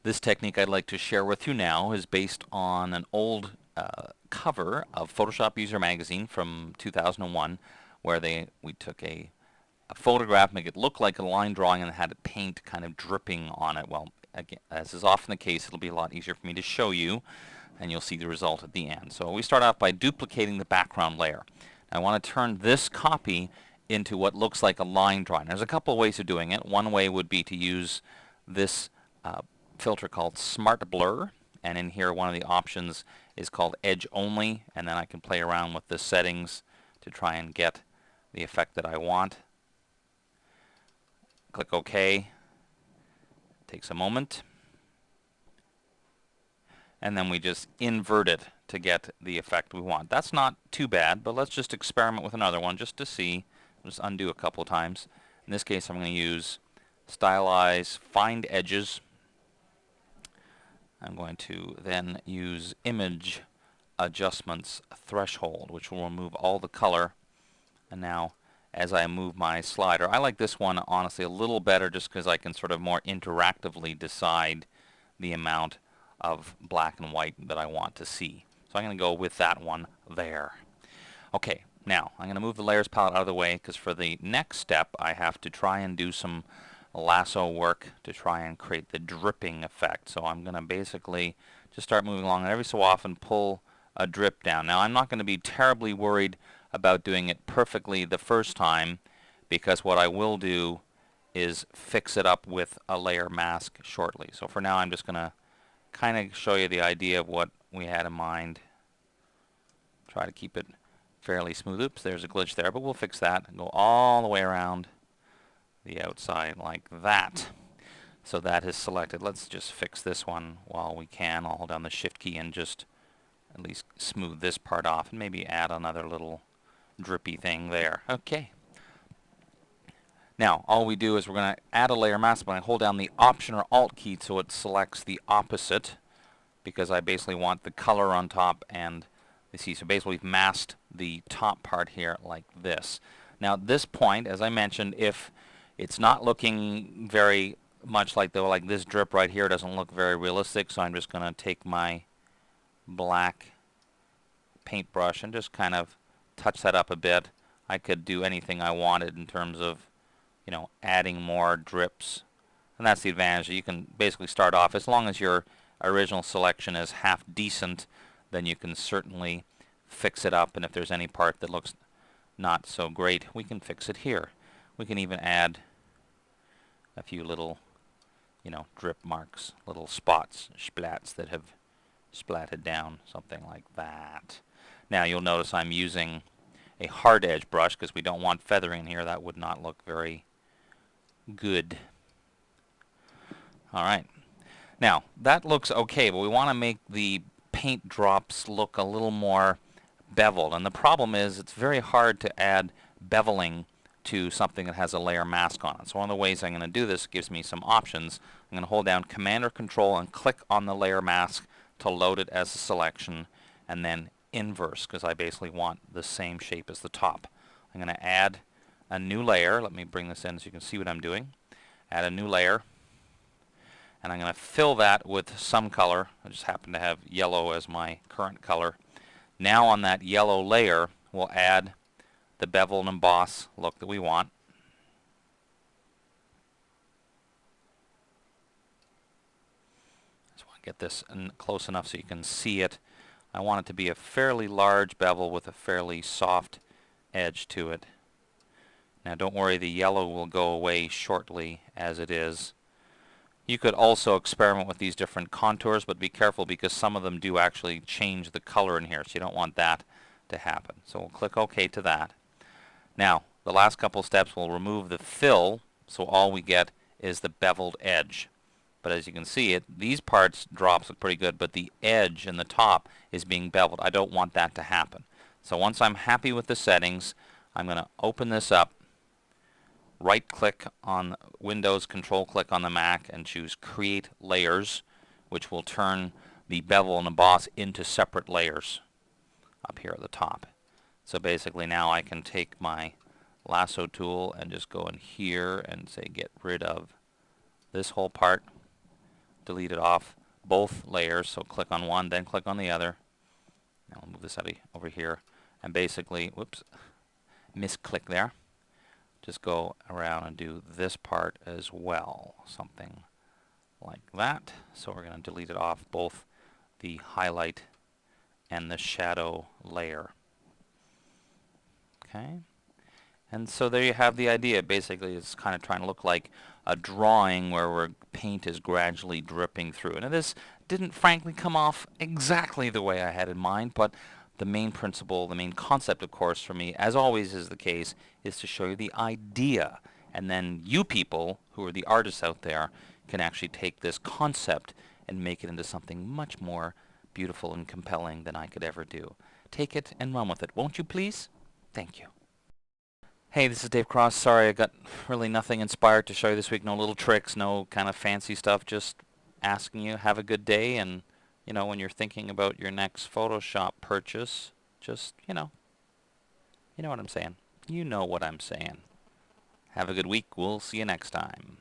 This technique I'd like to share with you now is based on an old cover of Photoshop User Magazine from 2001, where we took a photograph, make it look like a line drawing, and had paint kind of dripping on it. Well, again, as is often the case, it'll be a lot easier for me to show you, and you'll see the result at the end. So we start off by duplicating the background layer. I want to turn this copy into what looks like a line drawing. There's a couple of ways of doing it. One way would be to use this filter called Smart Blur, and in here one of the options is called Edge Only, and then I can play around with the settings to try and get the effect that I want. Click OK. Takes a moment. And then we just invert it to get the effect we want. That's not too bad, but let's just experiment with another one just to see. I'll just undo a couple of times. In this case, I'm going to use Stylize, Find Edges. I'm going to then use Image Adjustments Threshold, which will remove all the color. And now, as I move my slider, I like this one honestly a little better just because I can sort of more interactively decide the amount of black and white that I want to see. So I'm going to go with that one there. Okay, now I'm going to move the layers palette out of the way because for the next step I have to try and do some lasso work to try and create the dripping effect. So I'm going to basically just start moving along and every so often pull a drip down. Now I'm not going to be terribly worried about doing it perfectly the first time, because what I will do is fix it up with a layer mask shortly. So for now I'm just going to kind of show you the idea of what we had in mind. Try to keep it fairly smooth. Oops, there's a glitch there, but we'll fix that and go all the way around the outside like that. So that is selected. Let's just fix this one while we can. I'll hold down the Shift key and just at least smooth this part off and maybe add another little drippy thing there. Okay. Now all we do is we're going to add a layer mask, but I hold down the Option or Alt key so it selects the opposite, because I basically want the color on top, and you see, so basically we've masked the top part here like this. Now at this point, as I mentioned, if it's not looking very much like this drip right here doesn't look very realistic, so I'm just going to take my black paintbrush and just kind of touch that up a bit. I could do anything I wanted in terms of, you know, adding more drips, and that's the advantage. You can basically start off, as long as your original selection is half decent, then you can certainly fix it up, and if there's any part that looks not so great, we can fix it here. We can even add a few little, you know, drip marks, little spots, splats that have splatted down, something like that. Now you'll notice I'm using a hard edge brush because we don't want feathering in here. That would not look very good. Alright, now that looks okay, but we want to make the paint drops look a little more beveled, and the problem is it's very hard to add beveling to something that has a layer mask on it. So one of the ways I'm going to do this gives me some options. I'm going to hold down Command or Control and click on the layer mask to load it as a selection, and then inverse, because I basically want the same shape as the top. I'm going to add a new layer. Let me bring this in so you can see what I'm doing. Add a new layer, and I'm going to fill that with some color. I just happen to have yellow as my current color. Now on that yellow layer we'll add the bevel and emboss look that we want. Just want to get this close enough so you can see it. I want it to be a fairly large bevel with a fairly soft edge to it. Now don't worry, the yellow will go away shortly as it is. You could also experiment with these different contours, but be careful because some of them do actually change the color in here, so you don't want that to happen. So we'll click OK to that. Now the last couple steps will remove the fill, so all we get is the beveled edge. But as you can see, these parts drops look pretty good, but the edge in the top is being beveled. I don't want that to happen. So once I'm happy with the settings, I'm going to open this up, right click on Windows, control click on the Mac, and choose Create Layers, which will turn the bevel and emboss into separate layers up here at the top. So basically now I can take my lasso tool and just go in here and say get rid of this whole part, deleted off both layers. So click on one, then click on the other. Now I'll move this out over here, and basically, whoops, misclick there. Just go around and do this part as well, something like that. So we're going to delete it off both the highlight and the shadow layer. Okay. And so there you have the idea. Basically, it's kind of trying to look like a drawing where paint is gradually dripping through. Now this didn't frankly come off exactly the way I had in mind, but the main principle, the main concept, of course, for me, as always is the case, is to show you the idea. And then you people, who are the artists out there, can actually take this concept and make it into something much more beautiful and compelling than I could ever do. Take it and run with it, won't you please? Thank you. Hey, this is Dave Cross. Sorry, I got really nothing inspired to show you this week. No little tricks, no kind of fancy stuff. Just asking you, have a good day, and you know, when you're thinking about your next Photoshop purchase, just, you know what I'm saying. You know what I'm saying. Have a good week. We'll see you next time.